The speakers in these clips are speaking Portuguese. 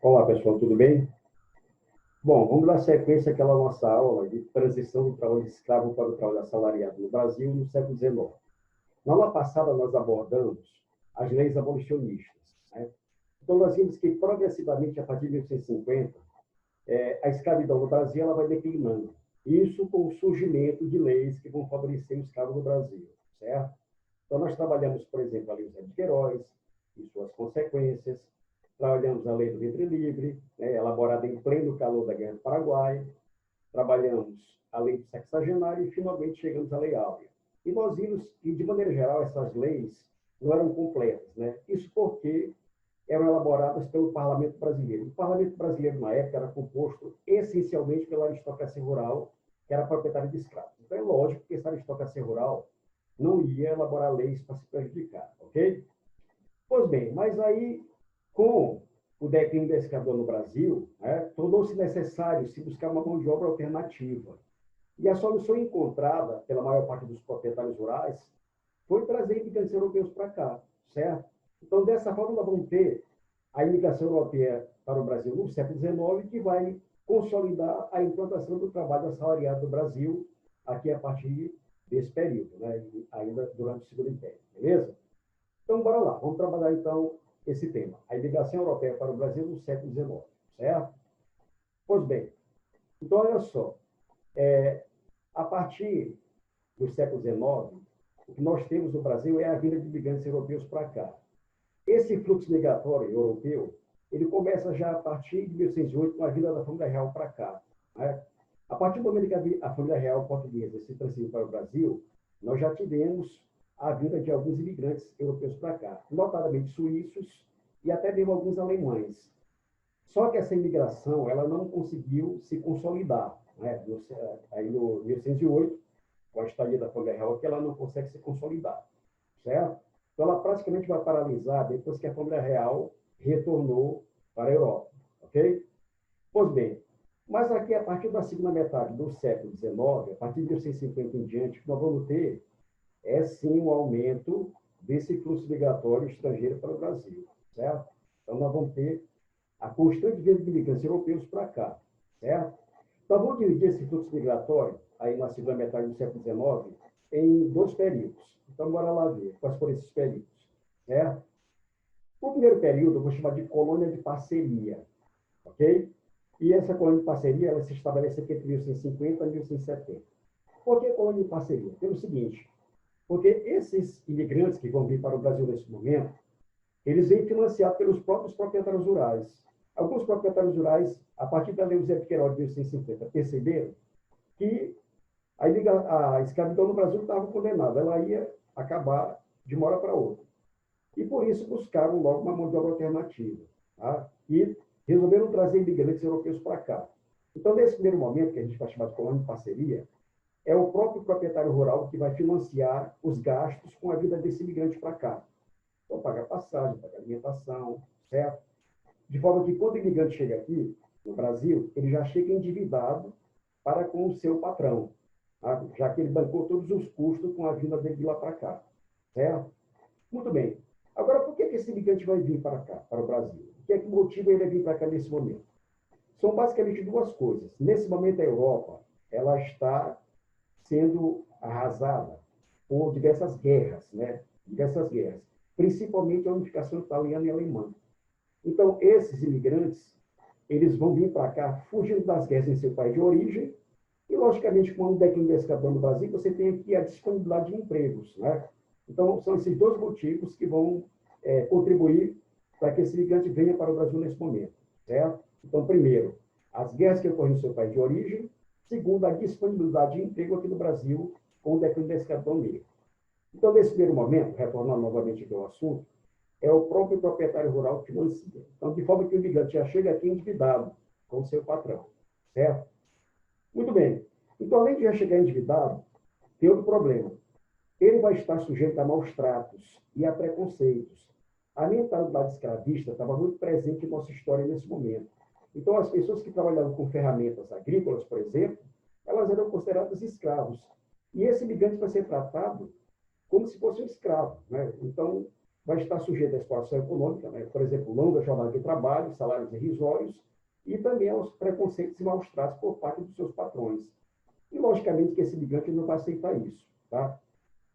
Olá, pessoal, tudo bem? Bom, vamos dar sequência àquela nossa aula de transição do trabalho escravo para o trabalho assalariado no Brasil no século XIX. Na aula passada, nós abordamos as leis abolicionistas, né? Então, nós vimos que, progressivamente, a partir de 1850, a escravidão no Brasil ela vai declinando. Isso com o surgimento de leis que vão favorecer o escravo no Brasil, certo? Então, nós trabalhamos, por exemplo, a Lei José de Queiroz e suas consequências, trabalhamos a Lei do Ventre Livre, né, elaborada em pleno calor da Guerra do Paraguai, trabalhamos a Lei do Sexagenário e, finalmente, chegamos à Lei Áurea. E nós vimos que, de maneira geral, essas leis não eram completas, né? Isso porque eram elaboradas pelo Parlamento Brasileiro. O Parlamento Brasileiro, na época, era composto essencialmente pela aristocracia rural, que era proprietária de escravos. Então, é lógico que essa aristocracia rural não ia elaborar leis para se prejudicar, ok? Pois bem, mas aí, com o declínio da escravidão no Brasil, né, tornou-se necessário se buscar uma mão de obra alternativa. E a solução encontrada pela maior parte dos proprietários rurais foi trazer imigrantes europeus para cá, certo? Então, dessa forma, nós vamos ter a imigração europeia para o Brasil no século XIX, que vai consolidar a implantação do trabalho assalariado no Brasil, aqui a partir desse período, né? Ainda durante o Segundo Império, beleza? Então, bora lá, vamos trabalhar então esse tema, a imigração europeia para o Brasil no século XIX, certo? Pois bem, então olha só, a partir do século XIX, o que nós temos no Brasil é a vinda de imigrantes europeus para cá. Esse fluxo migratório europeu, ele começa já a partir de 1808 com a vinda da família real para cá, né? A partir do momento que a família real portuguesa se transferiu para o Brasil, nós já tivemos a vinda de alguns imigrantes europeus para cá, notadamente suíços e até mesmo alguns alemães. Só que essa imigração ela não conseguiu se consolidar, né? Aí no 1808, com a estadia da família real, que ela não consegue se consolidar, certo? Então, ela praticamente vai paralisar depois que a família real retornou para a Europa, ok? Pois bem, mas aqui, a partir da segunda metade do século XIX, a partir de 1850 em diante, nós vamos ter sim um aumento desse fluxo migratório estrangeiro para o Brasil, certo? Então, nós vamos ter a constante vinda de imigrantes europeus para cá, certo? Então, vamos dividir esse fluxo migratório, aí na segunda metade do século XIX, em dois períodos. Então, bora lá ver quais foram esses períodos, certo? O primeiro período eu vou chamar de colônia de parceria, ok? E essa colônia de parceria ela se estabelece entre 1850 e 1870. Por que colônia de parceria? Pelo seguinte, porque esses imigrantes que vão vir para o Brasil nesse momento, eles vêm financiados pelos próprios proprietários rurais. Alguns proprietários rurais, a partir da Lei José de Queiroz de 1850, perceberam que a escravidão no Brasil estava condenada, ela ia acabar de uma hora para outra. E por isso buscaram logo uma mão de obra alternativa. Tá? E resolveram trazer imigrantes europeus para cá. Então, nesse primeiro momento, que a gente vai chamar de colônia de parceria, é o próprio proprietário rural que vai financiar os gastos com a vida desse imigrante para cá. Então, pagar passagem, pagar alimentação, certo? De forma que, quando o imigrante chega aqui, no Brasil, ele já chega endividado para com o seu patrão, tá? Já que ele bancou todos os custos com a vinda dele de lá para cá, certo? Muito bem. Agora, por que esse imigrante vai vir para cá, para o Brasil? O que é que motiva ele a vir para cá nesse momento? São basicamente duas coisas. Nesse momento, a Europa ela está sendo arrasada por diversas guerras, né? Diversas guerras, principalmente a unificação italiana e alemã. Então, esses imigrantes, eles vão vir para cá fugindo das guerras em seu país de origem e, logicamente, com o declínio da escravidão no Brasil, você tem aqui a disponibilidade de empregos, né? Então, são esses dois motivos que vão contribuir para que esse imigrante venha para o Brasil nesse momento, certo? Então, primeiro, as guerras que ocorrem no seu país de origem. Segundo, a disponibilidade de emprego aqui no Brasil com o declínio da escravidão negra. Então, nesse primeiro momento, retornando novamente aqui ao assunto, é o próprio proprietário rural que financia. Então, de forma que o imigrante já chega aqui endividado com o seu patrão, certo? Muito bem. Então, além de já chegar endividado, tem outro problema. Ele vai estar sujeito a maus tratos e a preconceitos. A mentalidade escravista estava muito presente em nossa história nesse momento. Então, as pessoas que trabalhavam com ferramentas agrícolas, por exemplo, elas eram consideradas escravos. E esse imigrante vai ser tratado como se fosse um escravo, né? Então, vai estar sujeito à exploração econômica, né? Por exemplo, longa jornada de trabalho, salários irrisórios e também aos preconceitos e maus tratos por parte dos seus patrões. E, logicamente, que esse imigrante não vai aceitar isso. Tá?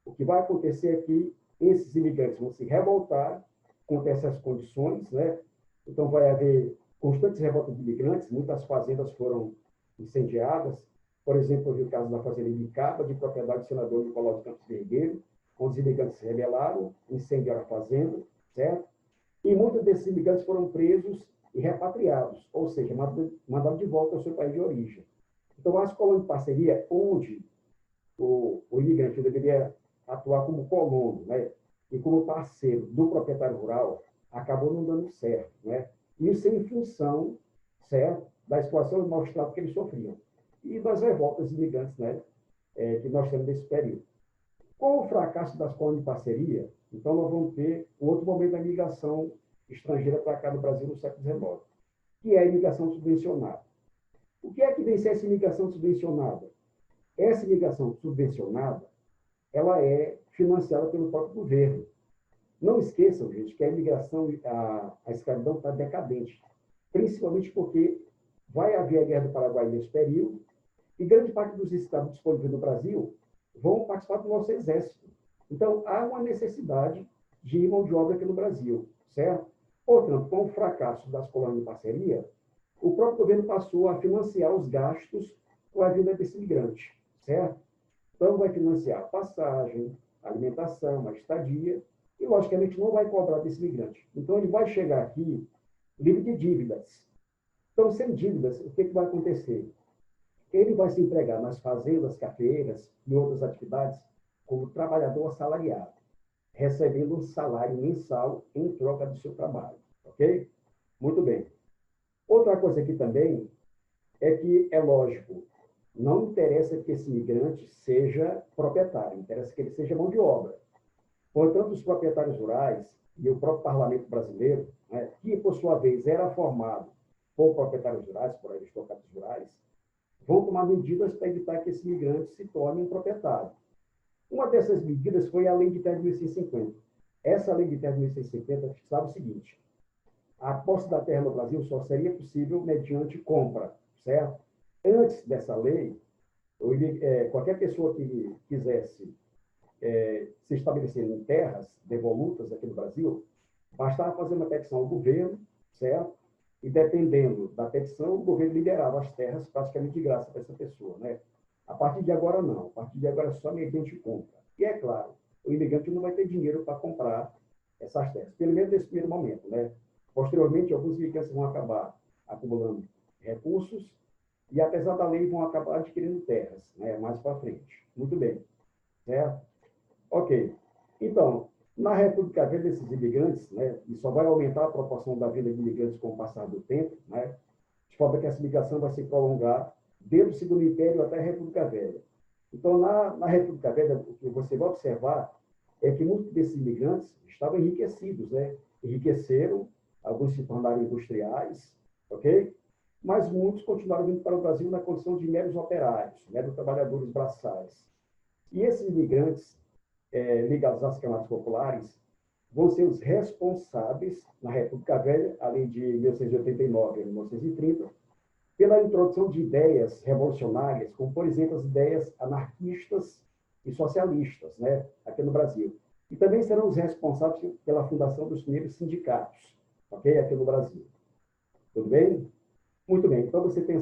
O que vai acontecer é que esses imigrantes vão se revoltar contra essas condições, né? Então, vai haver constantes revoltas de imigrantes, muitas fazendas foram incendiadas. Por exemplo, eu vi o caso da fazenda Ibicaba, de propriedade do senador Nicolau de Campos Vergueiro, onde os imigrantes se rebelaram, incendiaram a fazenda, certo? E muitos desses imigrantes foram presos e repatriados, ou seja, mandados de volta ao seu país de origem. Então, as colônias de parceria, onde o imigrante deveria atuar como colono, né, e como parceiro do proprietário rural, acabou não dando certo, né? Isso em função, certo, da exploração e maus-tratos que eles sofriam e das revoltas imigrantes, né, que nós temos nesse período. Com o fracasso das colônias de parceria, então nós vamos ter um outro momento da imigração estrangeira para cá no Brasil no século XIX, que é a imigração subvencionada. O que é que vem ser essa imigração subvencionada? Essa imigração subvencionada, ela é financiada pelo próprio governo. Não esqueçam, gente, que a imigração, a escravidão está decadente, principalmente porque vai haver a Guerra do Paraguai nesse período e grande parte dos escravos disponíveis no Brasil vão participar do nosso exército. Então, há uma necessidade de mão de obra aqui no Brasil, certo? Portanto, com o fracasso das colônias de parceria, o próprio governo passou a financiar os gastos com a vinda desse imigrante, certo? Então, vai financiar passagem, alimentação, a estadia, e, logicamente, não vai cobrar desse imigrante. Então, ele vai chegar aqui livre de dívidas. Então, sem dívidas, o que vai acontecer? Ele vai se empregar nas fazendas, cafeeiras e outras atividades como trabalhador assalariado, recebendo um salário mensal em troca do seu trabalho. Ok? Muito bem. Outra coisa aqui também é que, é lógico, não interessa que esse imigrante seja proprietário, interessa que ele seja mão de obra. Portanto, os proprietários rurais e o próprio parlamento brasileiro, né, que, por sua vez, era formado por proprietários rurais, por aristocratas rurais, vão tomar medidas para evitar que esse imigrante se torne um proprietário. Uma dessas medidas foi a Lei de Terra de 1650. Essa Lei de Terra de 1650 fixava o seguinte: a posse da terra no Brasil só seria possível mediante compra, certo? Antes dessa lei, qualquer pessoa que quisesse se estabelecer em terras devolutas aqui no Brasil, bastava fazer uma petição ao governo, certo? E dependendo da petição, o governo liberava as terras praticamente de graça para essa pessoa, né? A partir de agora, não. A partir de agora é só mediante compra. E é claro, o imigrante não vai ter dinheiro para comprar essas terras, pelo menos nesse primeiro momento, né? Posteriormente, alguns imigrantes vão acabar acumulando recursos e, apesar da lei, vão acabar adquirindo terras, né? Mais para frente. Muito bem. Certo? Ok. Então, na República Velha, esses imigrantes, né, e só vai aumentar a proporção da vida de imigrantes com o passar do tempo, né, de forma que essa migração vai se prolongar desde o Segundo Império até a República Velha. Então, na República Velha, o que você vai observar é que muitos desses imigrantes estavam enriquecidos, né? Enriqueceram, alguns se tornaram industriais, ok? Mas muitos continuaram vindo para o Brasil na condição de meros operários, meros trabalhadores braçais. E esses imigrantes ligados às camadas populares vão ser os responsáveis, na República Velha, além de 1689 a 1930, pela introdução de ideias revolucionárias, como, por exemplo, as ideias anarquistas e socialistas, né, aqui no Brasil. E também serão os responsáveis pela fundação dos primeiros sindicatos, ok, aqui no Brasil. Tudo bem? Muito bem. Então, você tem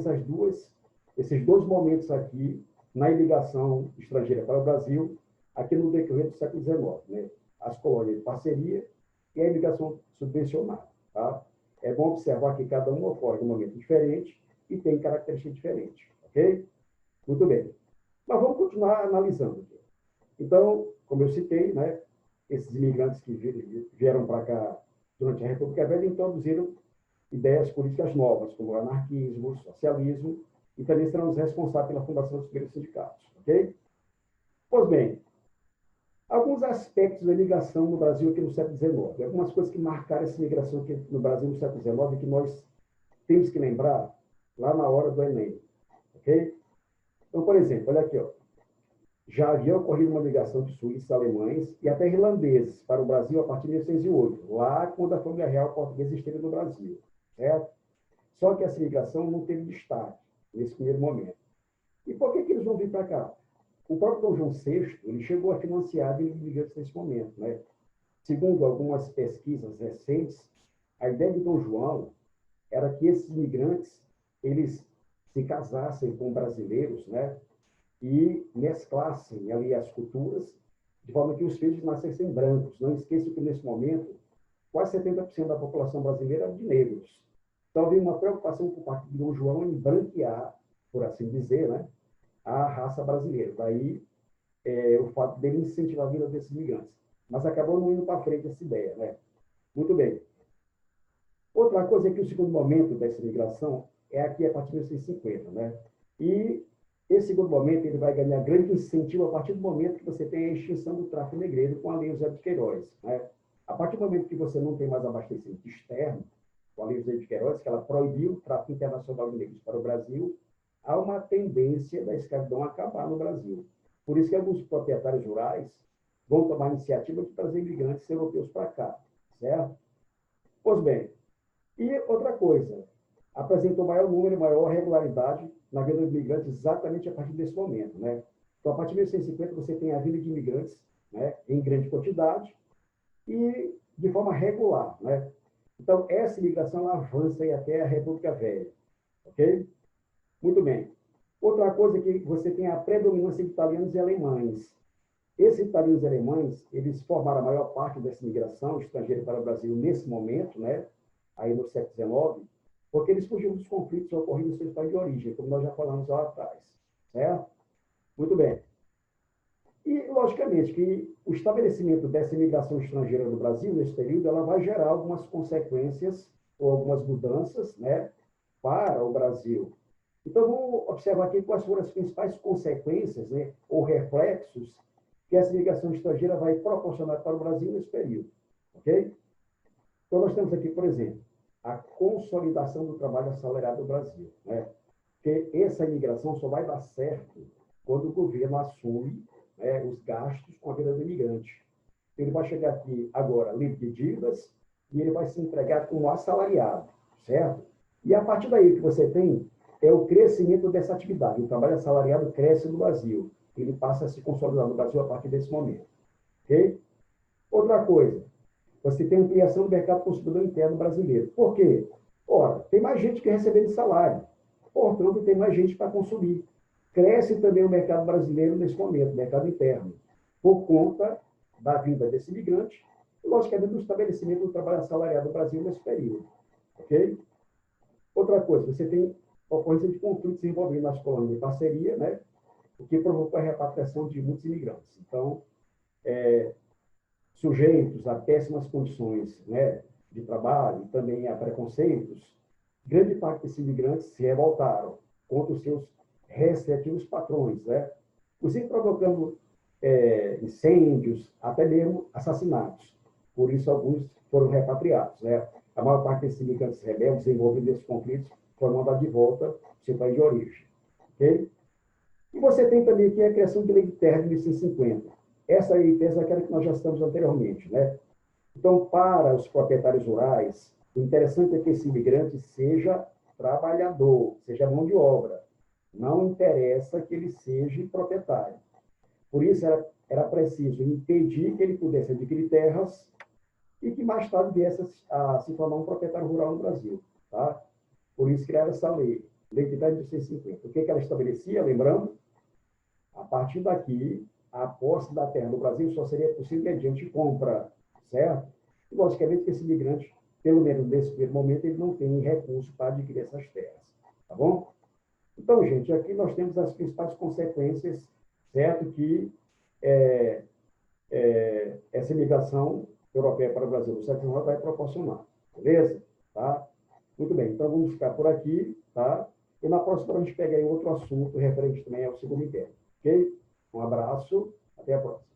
esses dois momentos aqui na imigração estrangeira para o Brasil, aqui no decorrer do século XIX, né? As colônias de parceria e a imigração subvencionada. Tá? É bom observar que cada uma ocorre em um momento diferente e tem características diferentes. Ok? Muito bem. Mas vamos continuar analisando aqui. Então, como eu citei, né, esses imigrantes que vieram para cá durante a República Velha introduziram ideias políticas novas, como o anarquismo, o socialismo, e também serão os responsáveis pela fundação dos primeiros sindicatos. Ok? Pois bem, alguns aspectos da imigração no Brasil aqui no século XIX, algumas coisas que marcaram essa imigração aqui no Brasil no século XIX que nós temos que lembrar lá na hora do Enem, ok? Então, por exemplo, olha aqui, ó. já havia ocorrido uma migração de suíços, alemães e até irlandeses para o Brasil a partir de 1808, lá quando a família real portuguesa esteve no Brasil, certo? Só que essa migração não teve destaque nesse primeiro momento. E por que eles vão vir para cá? O próprio Dom João VI, ele chegou a financiar a imigrantes nesse momento, né? Segundo algumas pesquisas recentes, a ideia de Dom João era que esses imigrantes, eles se casassem com brasileiros, né? E mesclassem ali as culturas, de forma que os filhos nascessem brancos. Não esqueça que, nesse momento, quase 70% da população brasileira era de negros. Então, havia uma preocupação por parte de Dom João em branquear, por assim dizer, né, a raça brasileira. Daí, o fato dele incentivar a vinda desses imigrantes. Mas acabou não indo para frente essa ideia, né? Muito bem. Outra coisa é que o segundo momento dessa migração é aqui a partir de 1950, né? E esse segundo momento ele vai ganhar grande incentivo a partir do momento que você tem a extinção do tráfico negreiro com a Lei José de Queiroz, né? A partir do momento que você não tem mais abastecimento externo, com a Lei José de Queiroz, que ela proibiu o tráfico internacional de negros para o Brasil, há uma tendência da escravidão a acabar no Brasil. Por isso que alguns proprietários rurais vão tomar a iniciativa de trazer imigrantes europeus para cá, certo? Pois bem, e outra coisa, apresentou maior número, maior regularidade na vinda de imigrantes exatamente a partir desse momento, né? Então, a partir de 1950, você tem a vinda de imigrantes, né, em grande quantidade e de forma regular, né? Então, essa imigração ela avança aí até a República Velha, ok? Muito bem. Outra coisa é que você tem a predominância de italianos e alemães. Esses italianos e alemães, eles formaram a maior parte dessa migração estrangeira para o Brasil nesse momento, né? Aí no século XIX, porque eles fugiram dos conflitos ocorridos no seu país de origem, como nós já falamos lá atrás, certo? Muito bem. E, logicamente, que o estabelecimento dessa imigração estrangeira no Brasil, nesse período, ela vai gerar algumas consequências ou algumas mudanças, né, para o Brasil. Então, vamos observar aqui quais foram as principais consequências, né, ou reflexos que essa imigração estrangeira vai proporcionar para o Brasil nesse período, ok? Então, nós temos aqui, por exemplo, a consolidação do trabalho assalariado no Brasil, né? Porque essa imigração só vai dar certo quando o governo assume, né, os gastos com a vida do imigrante. Ele vai chegar aqui agora livre de dívidas e ele vai se empregar como assalariado, certo? E a partir daí que você tem é o crescimento dessa atividade. O trabalho assalariado cresce no Brasil. Ele passa a se consolidar no Brasil a partir desse momento. Ok? Outra coisa, você tem ampliação do mercado consumidor interno brasileiro. Por quê? Ora, tem mais gente que recebe de salário. Portanto, tem mais gente para consumir. Cresce também o mercado brasileiro nesse momento, mercado interno, por conta da vinda desse imigrante e, logicamente, do estabelecimento do trabalho assalariado no Brasil nesse período. Ok? Outra coisa, você tem ocorrência de conflitos envolvendo as colônias de parceria, né? O que provocou a repatriação de muitos imigrantes. Então, sujeitos a péssimas condições, né, de trabalho e também a preconceitos, grande parte desses imigrantes se revoltaram contra os seus respectivos patrões, né? Inclusive provocando incêndios, até mesmo assassinatos. Por isso, alguns foram repatriados, né? A maior parte desses imigrantes rebeldes envolvidos nesses conflitos foram mandados de volta ao seu país de origem. Okay? E você tem também aqui a criação de lei de terra de 1950. Essa lei de terra é aquela que nós já estamos anteriormente, né? Então, para os proprietários rurais, o interessante é que esse imigrante seja trabalhador, seja mão de obra. Não interessa que ele seja proprietário. Por isso, era preciso impedir que ele pudesse adquirir terras e que mais tarde viesse a se tornar um proprietário rural no Brasil. Tá? Por isso, criaram essa lei, Lei de 10.150. O que ela estabelecia, lembrando? A partir daqui, a posse da terra no Brasil só seria possível mediante compra, certo? E, logicamente, que esse imigrante, pelo menos nesse primeiro momento, ele não tem recurso para adquirir essas terras, tá bom? Então, gente, aqui nós temos as principais consequências, certo? Que essa imigração europeia para o Brasil no século XIX vai proporcionar, beleza? Tá? Muito bem, então vamos ficar por aqui, tá? E na próxima a gente pega aí outro assunto referente também ao segundo inverno, ok? Um abraço, até a próxima.